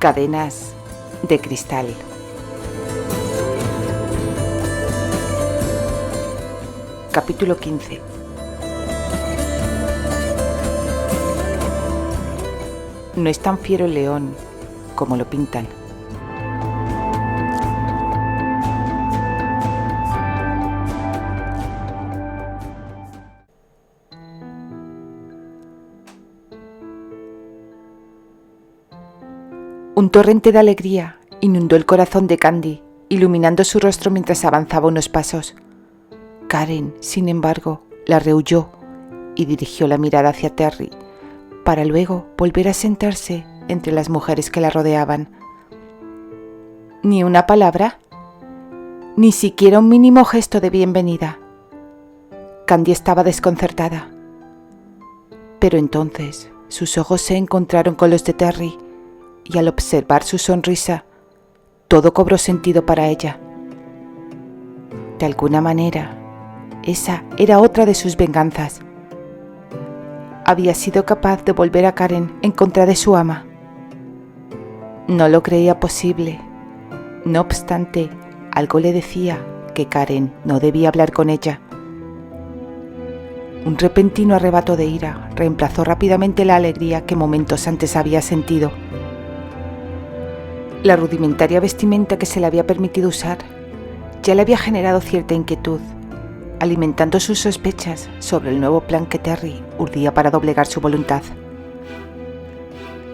Cadenas de cristal. Capítulo 15. No es tan fiero el león como lo pintan. Un torrente de alegría inundó el corazón de Candy, iluminando su rostro mientras avanzaba unos pasos. Karen, sin embargo, la rehuyó y dirigió la mirada hacia Terry, para luego volver a sentarse entre las mujeres que la rodeaban. ¿Ni una palabra? ¿Ni siquiera un mínimo gesto de bienvenida? Candy estaba desconcertada. Pero entonces sus ojos se encontraron con los de Terry, y al observar su sonrisa, todo cobró sentido para ella. De alguna manera, esa era otra de sus venganzas. Había sido capaz de volver a Karen en contra de su ama. No lo creía posible. No obstante, algo le decía que Karen no debía hablar con ella. Un repentino arrebato de ira reemplazó rápidamente la alegría que momentos antes había sentido. La rudimentaria vestimenta que se le había permitido usar ya le había generado cierta inquietud, alimentando sus sospechas sobre el nuevo plan que Terry urdía para doblegar su voluntad.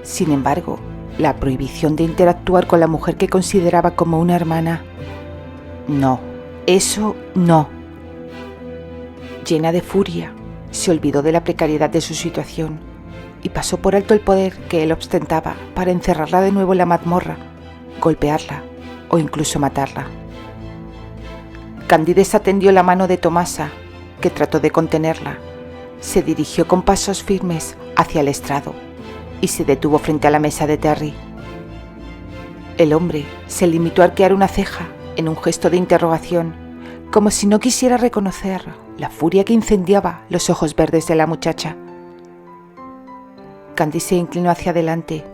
Sin embargo, la prohibición de interactuar con la mujer que consideraba como una hermana, no, eso no. Llena de furia, se olvidó de la precariedad de su situación y pasó por alto el poder que él ostentaba para encerrarla de nuevo en la mazmorra, golpearla o incluso matarla. Candy desatendió la mano de Tomasa, que trató de contenerla. Se dirigió con pasos firmes hacia el estrado y se detuvo frente a la mesa de Terry. El hombre se limitó a arquear una ceja en un gesto de interrogación, como si no quisiera reconocer la furia que incendiaba los ojos verdes de la muchacha. Candy se inclinó hacia adelante,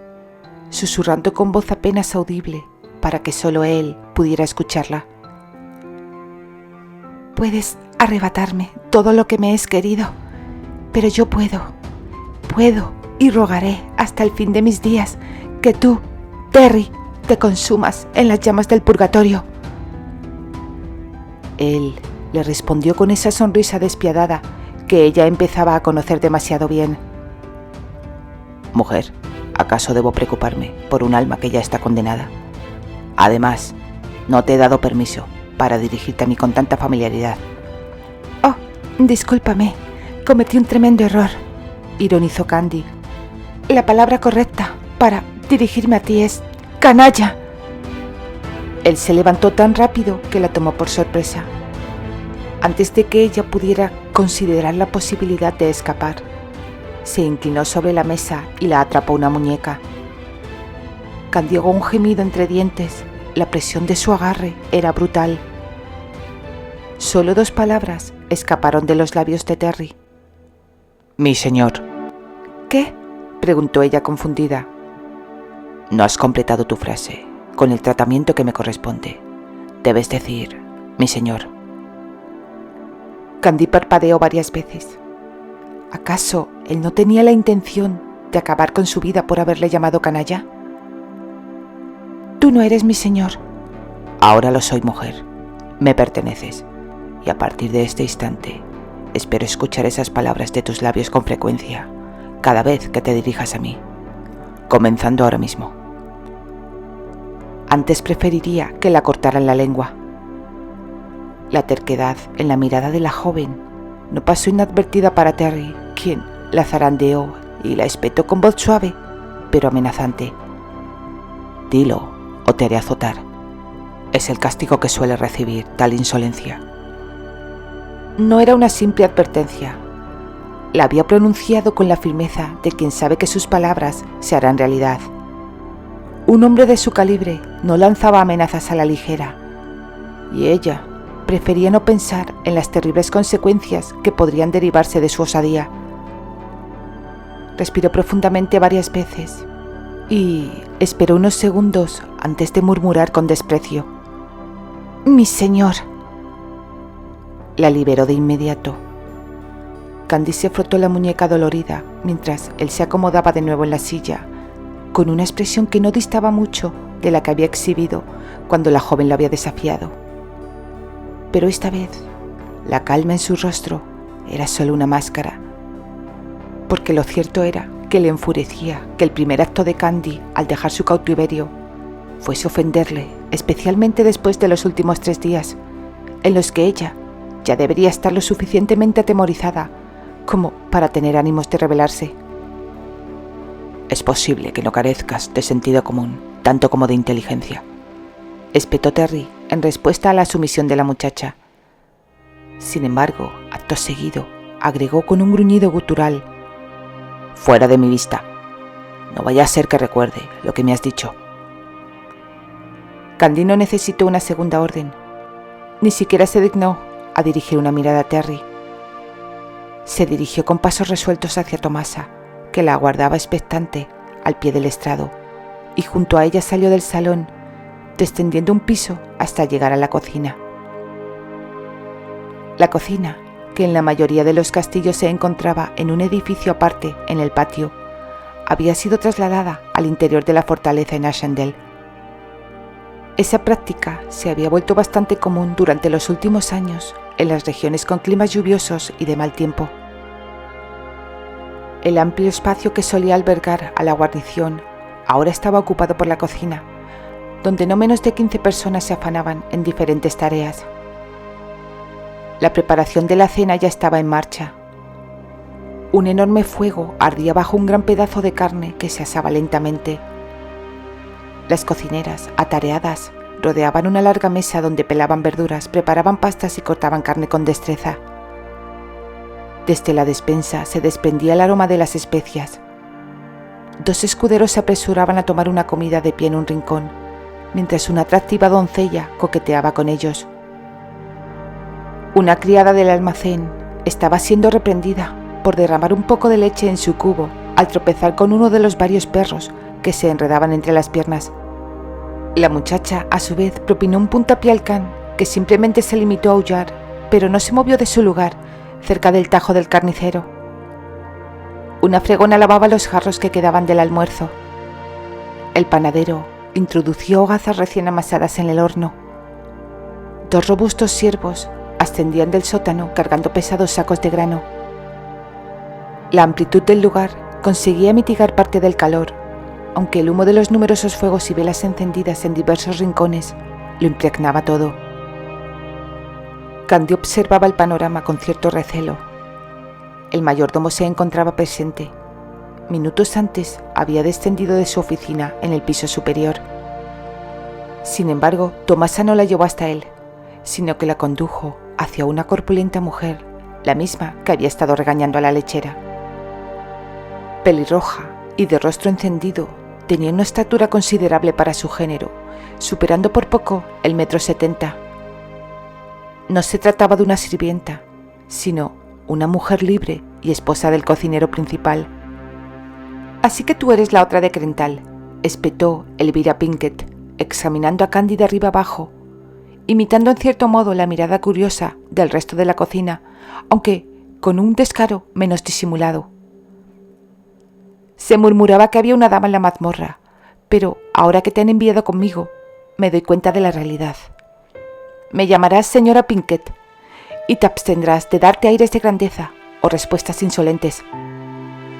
susurrando con voz apenas audible para que solo él pudiera escucharla. Puedes arrebatarme todo lo que me es querido, pero yo puedo y rogaré hasta el fin de mis días que tú, Terry, te consumas en las llamas del purgatorio. Él le respondió con esa sonrisa despiadada que ella empezaba a conocer demasiado bien. Mujer, ¿acaso debo preocuparme por un alma que ya está condenada? Además, no te he dado permiso para dirigirte a mí con tanta familiaridad. Oh, discúlpame, cometí un tremendo error, ironizó Candy. La palabra correcta para dirigirme a ti es canalla. Él se levantó tan rápido que la tomó por sorpresa. Antes de que ella pudiera considerar la posibilidad de escapar, se inclinó sobre la mesa y la atrapó una muñeca. Candy ahogó un gemido entre dientes. La presión de su agarre era brutal. Solo 2 palabras escaparon de los labios de Terry. Mi señor. ¿Qué? Preguntó ella confundida. No has completado tu frase con el tratamiento que me corresponde. Debes decir, mi señor. Candy parpadeó varias veces. ¿Acaso él no tenía la intención de acabar con su vida por haberle llamado canalla? Tú no eres mi señor. Ahora lo soy, mujer. Me perteneces. Y a partir de este instante, espero escuchar esas palabras de tus labios con frecuencia, cada vez que te dirijas a mí. Comenzando ahora mismo. Antes preferiría que la cortaran la lengua. La terquedad en la mirada de la joven no pasó inadvertida para Terry, quien la zarandeó y la espetó con voz suave, pero amenazante. Dilo, o te haré azotar. Es el castigo que suele recibir tal insolencia. No era una simple advertencia. La había pronunciado con la firmeza de quien sabe que sus palabras se harán realidad. Un hombre de su calibre no lanzaba amenazas a la ligera, y ella prefería no pensar en las terribles consecuencias que podrían derivarse de su osadía. Respiró profundamente varias veces y esperó unos segundos antes de murmurar con desprecio: «Mi señor». La liberó de inmediato. Candy se frotó la muñeca dolorida mientras él se acomodaba de nuevo en la silla, con una expresión que no distaba mucho de la que había exhibido cuando la joven lo había desafiado. Pero esta vez, la calma en su rostro era solo una máscara, porque lo cierto era que le enfurecía que el primer acto de Candy al dejar su cautiverio fuese ofenderle, especialmente después de los últimos 3 días, en los que ella ya debería estar lo suficientemente atemorizada como para tener ánimos de rebelarse. «Es posible que no carezcas de sentido común, tanto como de inteligencia», espetó Terry en respuesta a la sumisión de la muchacha. Sin embargo, acto seguido, agregó con un gruñido gutural: «Fuera de mi vista. No vaya a ser que recuerde lo que me has dicho». Candy no necesitó una segunda orden. Ni siquiera se dignó a dirigir una mirada a Terry. Se dirigió con pasos resueltos hacia Tomasa, que la aguardaba expectante al pie del estrado, y junto a ella salió del salón, descendiendo un piso hasta llegar a la cocina. La cocina, que en la mayoría de los castillos se encontraba en un edificio aparte en el patio, había sido trasladada al interior de la fortaleza en Ashendel. Esa práctica se había vuelto bastante común durante los últimos años en las regiones con climas lluviosos y de mal tiempo. El amplio espacio que solía albergar a la guarnición ahora estaba ocupado por la cocina, donde no menos de 15 personas se afanaban en diferentes tareas. La preparación de la cena ya estaba en marcha. Un enorme fuego ardía bajo un gran pedazo de carne que se asaba lentamente. Las cocineras, atareadas, rodeaban una larga mesa donde pelaban verduras, preparaban pastas y cortaban carne con destreza. Desde la despensa se desprendía el aroma de las especias. 2 escuderos se apresuraban a tomar una comida de pie en un rincón, mientras una atractiva doncella coqueteaba con ellos. Una criada del almacén estaba siendo reprendida por derramar un poco de leche en su cubo al tropezar con uno de los varios perros que se enredaban entre las piernas. La muchacha, a su vez, propinó un puntapié al can, que simplemente se limitó a aullar, pero no se movió de su lugar, cerca del tajo del carnicero. Una fregona lavaba los jarros que quedaban del almuerzo. El panadero introdució hogazas recién amasadas en el horno. 2 robustos siervos ascendían del sótano cargando pesados sacos de grano. La amplitud del lugar conseguía mitigar parte del calor, aunque el humo de los numerosos fuegos y velas encendidas en diversos rincones lo impregnaba todo. Candy observaba el panorama con cierto recelo. El mayordomo se encontraba presente. Minutos antes había descendido de su oficina en el piso superior. Sin embargo, Tomasa no la llevó hasta él, sino que la condujo hacia una corpulenta mujer, la misma que había estado regañando a la lechera. Pelirroja y de rostro encendido, tenía una estatura considerable para su género, superando por poco el 1,70 m. No se trataba de una sirvienta, sino una mujer libre y esposa del cocinero principal. «Así que tú eres la otra de Crental», espetó Elvira Pinkett, examinando a Candy de arriba abajo, imitando en cierto modo la mirada curiosa del resto de la cocina, aunque con un descaro menos disimulado. Se murmuraba que había una dama en la mazmorra, pero ahora que te han enviado conmigo, me doy cuenta de la realidad. Me llamarás señora Pinkett y te abstendrás de darte aires de grandeza o respuestas insolentes.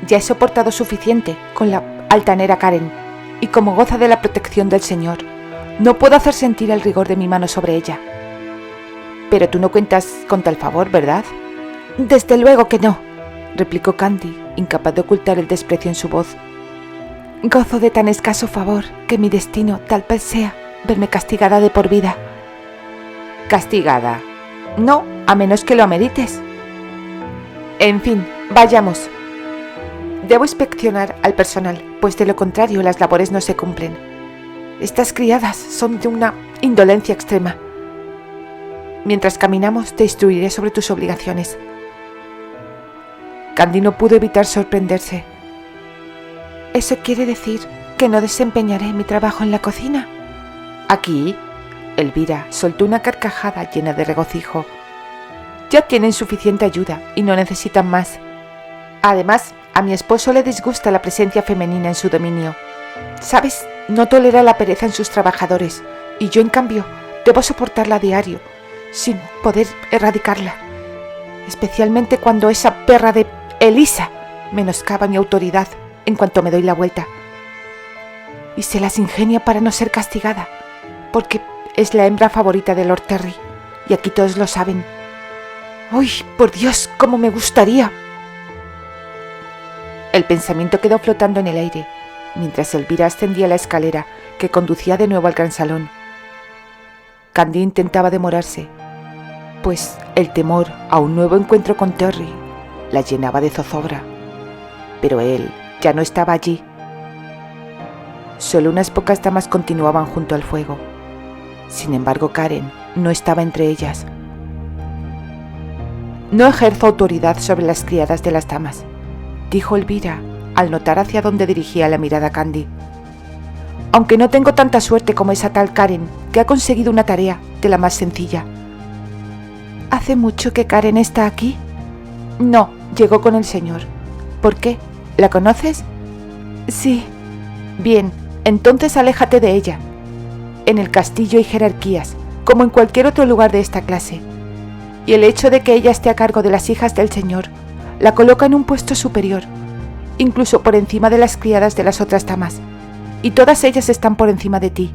Ya he soportado suficiente con la altanera Karen, y como goza de la protección del Señor, no puedo hacer sentir el rigor de mi mano sobre ella. Pero tú no cuentas con tal favor, ¿verdad? Desde luego que no, replicó Candy, incapaz de ocultar el desprecio en su voz. Gozo de tan escaso favor que mi destino tal vez sea verme castigada de por vida. ¿Castigada? No, a menos que lo amerites. En fin, vayamos. Debo inspeccionar al personal, pues de lo contrario las labores no se cumplen. Estas criadas son de una indolencia extrema. Mientras caminamos te instruiré sobre tus obligaciones. Candy no pudo evitar sorprenderse. ¿Eso quiere decir que no desempeñaré mi trabajo en la cocina? ¿Aquí? Elvira soltó una carcajada llena de regocijo. Ya tienen suficiente ayuda y no necesitan más. Además, a mi esposo le disgusta la presencia femenina en su dominio. ¿Sabes? No tolera la pereza en sus trabajadores y yo, en cambio, debo soportarla a diario, sin poder erradicarla. Especialmente cuando esa perra de Elisa menoscaba mi autoridad en cuanto me doy la vuelta. Y se las ingenia para no ser castigada, porque es la hembra favorita de Lord Terry, y aquí todos lo saben. ¡Uy, por Dios, cómo me gustaría! El pensamiento quedó flotando en el aire, mientras Elvira ascendía la escalera que conducía de nuevo al gran salón. Candy intentaba demorarse, pues el temor a un nuevo encuentro con Terry la llenaba de zozobra. Pero él ya no estaba allí. Solo unas pocas damas continuaban junto al fuego. Sin embargo, Karen no estaba entre ellas. «No ejerzo autoridad sobre las criadas de las damas», dijo Elvira, al notar hacia dónde dirigía la mirada Candy. «Aunque no tengo tanta suerte como esa tal Karen, que ha conseguido una tarea de la más sencilla». «¿Hace mucho que Karen está aquí?» «No, llegó con el señor». «¿Por qué? ¿La conoces?» «Sí». «Bien, entonces aléjate de ella. En el castillo hay jerarquías, como en cualquier otro lugar de esta clase. Y el hecho de que ella esté a cargo de las hijas del señor la coloca en un puesto superior, incluso por encima de las criadas de las otras damas, y todas ellas están por encima de ti.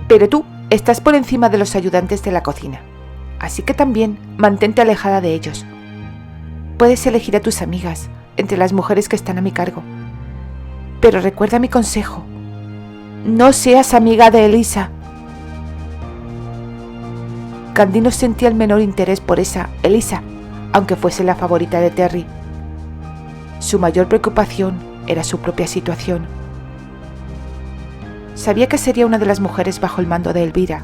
Pero tú estás por encima de los ayudantes de la cocina, así que también mantente alejada de ellos. Puedes elegir a tus amigas entre las mujeres que están a mi cargo, pero recuerda mi consejo: no seas amiga de Elisa». Candy no sentía el menor interés por esa Elisa, aunque fuese la favorita de Terry. Su mayor preocupación era su propia situación. Sabía que sería una de las mujeres bajo el mando de Elvira,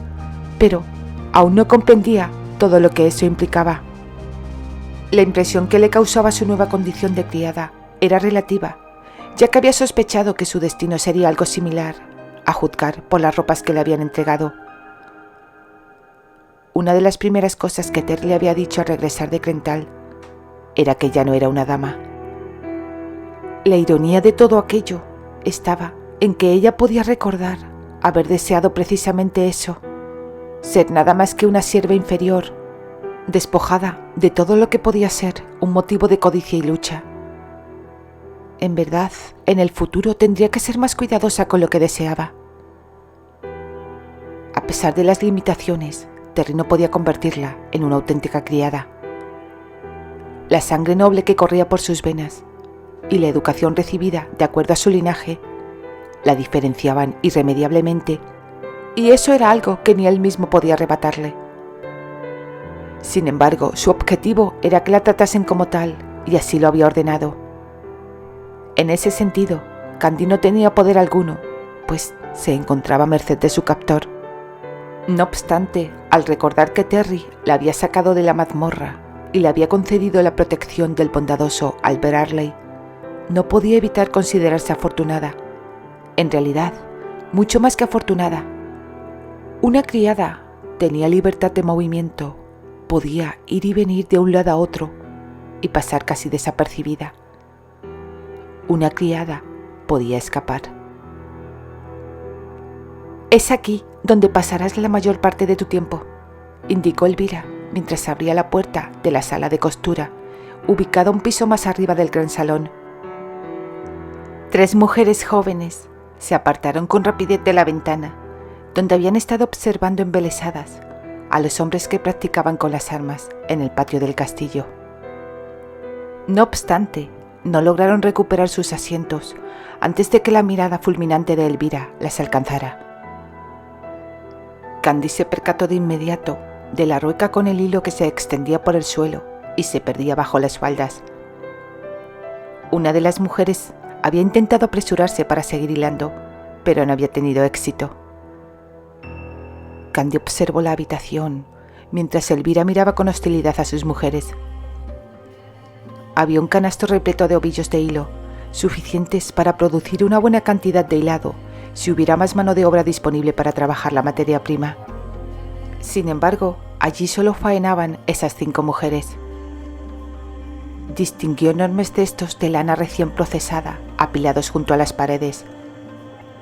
pero aún no comprendía todo lo que eso implicaba. La impresión que le causaba su nueva condición de criada era relativa, ya que había sospechado que su destino sería algo similar, a juzgar por las ropas que le habían entregado. Una de las primeras cosas que Terry le había dicho al regresar de Crental era que ya no era una dama. La ironía de todo aquello estaba en que ella podía recordar haber deseado precisamente eso, ser nada más que una sierva inferior, despojada de todo lo que podía ser un motivo de codicia y lucha. En verdad, en el futuro tendría que ser más cuidadosa con lo que deseaba. A pesar de las limitaciones, Terry no podía convertirla en una auténtica criada. La sangre noble que corría por sus venas y la educación recibida de acuerdo a su linaje la diferenciaban irremediablemente, y eso era algo que ni él mismo podía arrebatarle. Sin embargo, su objetivo era que la tratasen como tal, y así lo había ordenado. En ese sentido, Candy no tenía poder alguno, pues se encontraba a merced de su captor. No obstante, al recordar que Terry la había sacado de la mazmorra y le había concedido la protección del bondadoso Albert Arley, no podía evitar considerarse afortunada. En realidad, mucho más que afortunada. Una criada tenía libertad de movimiento, podía ir y venir de un lado a otro y pasar casi desapercibida. Una criada podía escapar. «Es aquí donde pasarás la mayor parte de tu tiempo», indicó Elvira mientras abría la puerta de la sala de costura, ubicada un piso más arriba del gran salón. 3 mujeres jóvenes se apartaron con rapidez de la ventana, donde habían estado observando embelesadas a los hombres que practicaban con las armas en el patio del castillo. No obstante, no lograron recuperar sus asientos antes de que la mirada fulminante de Elvira las alcanzara. Candy se percató de inmediato de la rueca con el hilo que se extendía por el suelo y se perdía bajo las faldas. Una de las mujeres había intentado apresurarse para seguir hilando, pero no había tenido éxito. Candy observó la habitación mientras Elvira miraba con hostilidad a sus mujeres. Había un canasto repleto de ovillos de hilo, suficientes para producir una buena cantidad de hilado si hubiera más mano de obra disponible para trabajar la materia prima. Sin embargo, allí solo faenaban esas 5 mujeres. Distinguió enormes cestos de lana recién procesada, apilados junto a las paredes.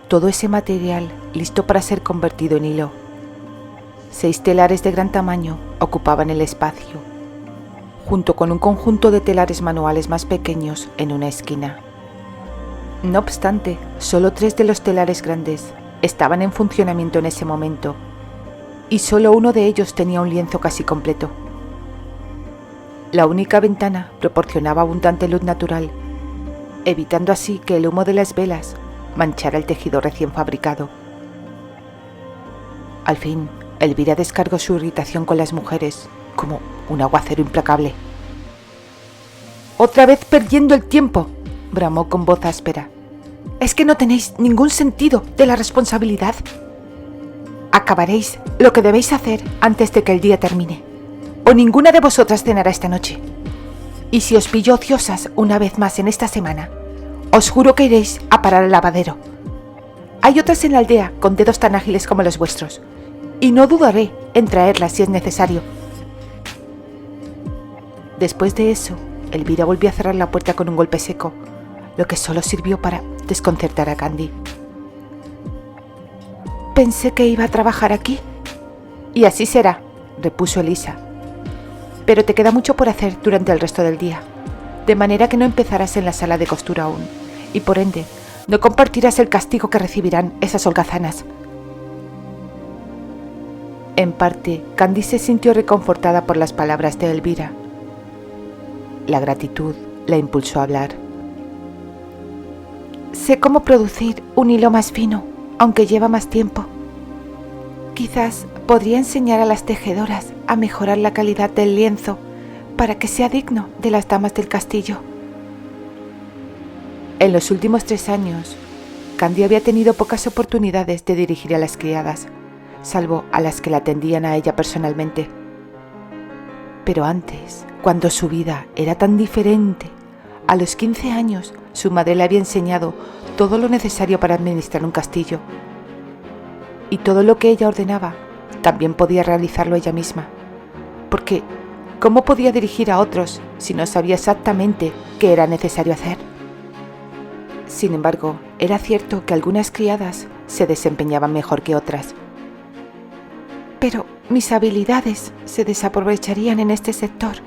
Todo ese material listo para ser convertido en hilo. 6 telares de gran tamaño ocupaban el espacio, junto con un conjunto de telares manuales más pequeños en una esquina. No obstante, solo 3 de los telares grandes estaban en funcionamiento en ese momento, y solo uno de ellos tenía un lienzo casi completo. La única ventana proporcionaba abundante luz natural, evitando así que el humo de las velas manchara el tejido recién fabricado. Al fin, Elvira descargó su irritación con las mujeres como un aguacero implacable. «¡Otra vez perdiendo el tiempo!», bramó con voz áspera. «¿Es que no tenéis ningún sentido de la responsabilidad? Acabaréis lo que debéis hacer antes de que el día termine, o ninguna de vosotras cenará esta noche. Y si os pillo ociosas una vez más en esta semana, os juro que iréis a parar al lavadero. Hay otras en la aldea con dedos tan ágiles como los vuestros, y no dudaré en traerlas si es necesario». Después de eso, Elvira volvió a cerrar la puerta con un golpe seco, lo que solo sirvió para desconcertar a Candy. «Pensé que iba a trabajar aquí». «Y así será», repuso Elisa. «Pero te queda mucho por hacer durante el resto del día, de manera que no empezarás en la sala de costura aún, y por ende no compartirás el castigo que recibirán esas holgazanas». En parte, Candy se sintió reconfortada por las palabras de Elvira. La gratitud la impulsó a hablar. «Sé cómo producir un hilo más fino, aunque lleva más tiempo. Quizás podría enseñar a las tejedoras a mejorar la calidad del lienzo para que sea digno de las damas del castillo». En los últimos 3 años, Candy había tenido pocas oportunidades de dirigir a las criadas, salvo a las que la atendían a ella personalmente. Pero antes, cuando su vida era tan diferente, a los 15 años su madre le había enseñado todo lo necesario para administrar un castillo. Y todo lo que ella ordenaba también podía realizarlo ella misma, porque ¿cómo podía dirigir a otros si no sabía exactamente qué era necesario hacer? Sin embargo, era cierto que algunas criadas se desempeñaban mejor que otras. «Pero mis habilidades se desaprovecharían en este sector,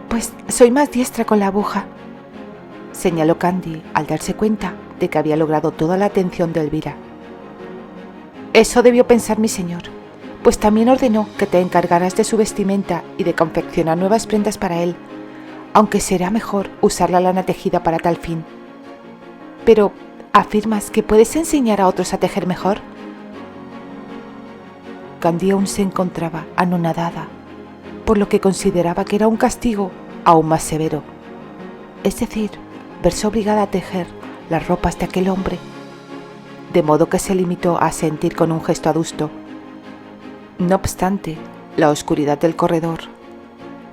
pues soy más diestra con la aguja», señaló Candy al darse cuenta de que había logrado toda la atención de Elvira. «Eso debió pensar mi señor, pues también ordenó que te encargaras de su vestimenta y de confeccionar nuevas prendas para él, aunque será mejor usar la lana tejida para tal fin. Pero, ¿afirmas que puedes enseñar a otros a tejer mejor?». Candy aún se encontraba anonadada, por lo que consideraba que era un castigo aún más severo, es decir, verse obligada a tejer las ropas de aquel hombre, de modo que se limitó a asentir con un gesto adusto. No obstante, la oscuridad del corredor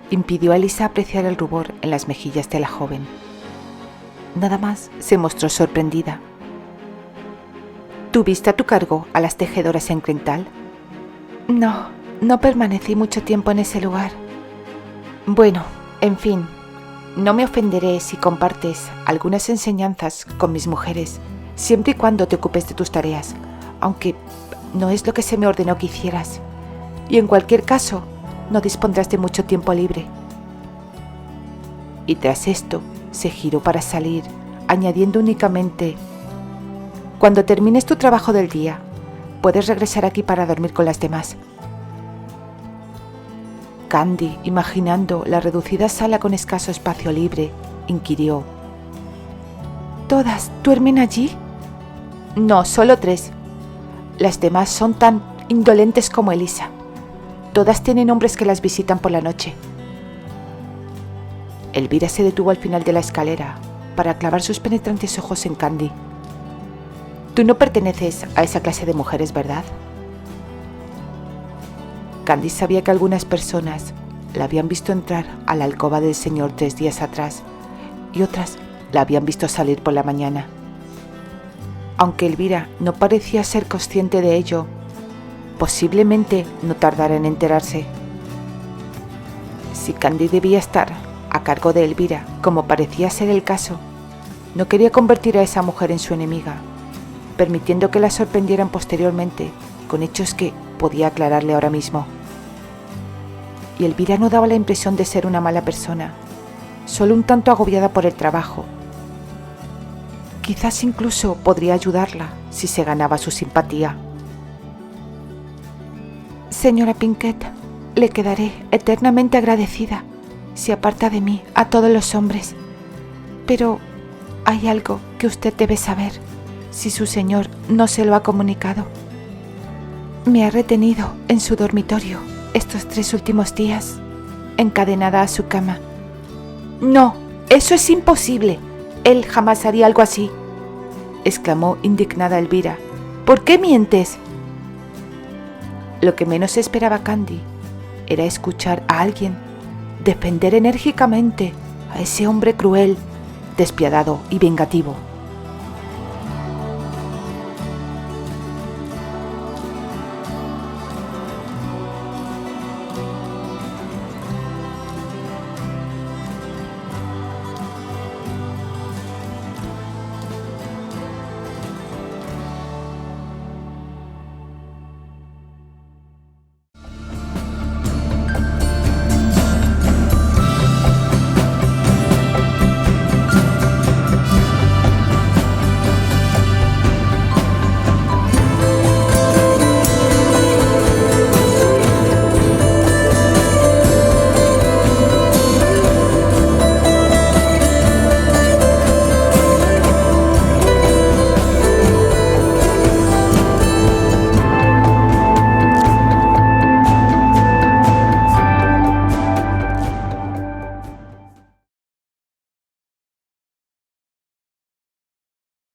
impidió a Elisa apreciar el rubor en las mejillas de la joven. Nada más se mostró sorprendida. «¿Tuviste a tu cargo a las tejedoras en Crental?». No permanecí mucho tiempo en ese lugar». «Bueno, en fin, no me ofenderé si compartes algunas enseñanzas con mis mujeres, siempre y cuando te ocupes de tus tareas, aunque no es lo que se me ordenó que hicieras. Y en cualquier caso, no dispondrás de mucho tiempo libre». Y tras esto, se giró para salir, añadiendo únicamente: «Cuando termines tu trabajo del día, puedes regresar aquí para dormir con las demás». Candy, imaginando la reducida sala con escaso espacio libre, inquirió: «¿Todas duermen allí?». «No, solo 3. Las demás son tan indolentes como Elisa. Todas tienen hombres que las visitan por la noche». Elvira se detuvo al final de la escalera para clavar sus penetrantes ojos en Candy. «Tú no perteneces a esa clase de mujeres, ¿verdad?». Candy sabía que algunas personas la habían visto entrar a la alcoba del señor 3 días atrás y otras la habían visto salir por la mañana. Aunque Elvira no parecía ser consciente de ello, posiblemente no tardara en enterarse. Si Candy debía estar a cargo de Elvira, como parecía ser el caso, no quería convertir a esa mujer en su enemiga, permitiendo que la sorprendieran posteriormente con hechos que podía aclararle ahora mismo. Y Elvira no daba la impresión de ser una mala persona, solo un tanto agobiada por el trabajo. Quizás incluso podría ayudarla si se ganaba su simpatía. Señora Pinkett, le quedaré eternamente agradecida si aparta de mí a todos los hombres. Pero hay algo que usted debe saber, si su señor no se lo ha comunicado. Me ha retenido en su dormitorio estos 3 últimos días, encadenada a su cama. No, eso es imposible. Él jamás haría algo así, exclamó indignada Elvira. ¿Por qué mientes? Lo que menos esperaba Candy era escuchar a alguien defender enérgicamente a ese hombre cruel, despiadado y vengativo.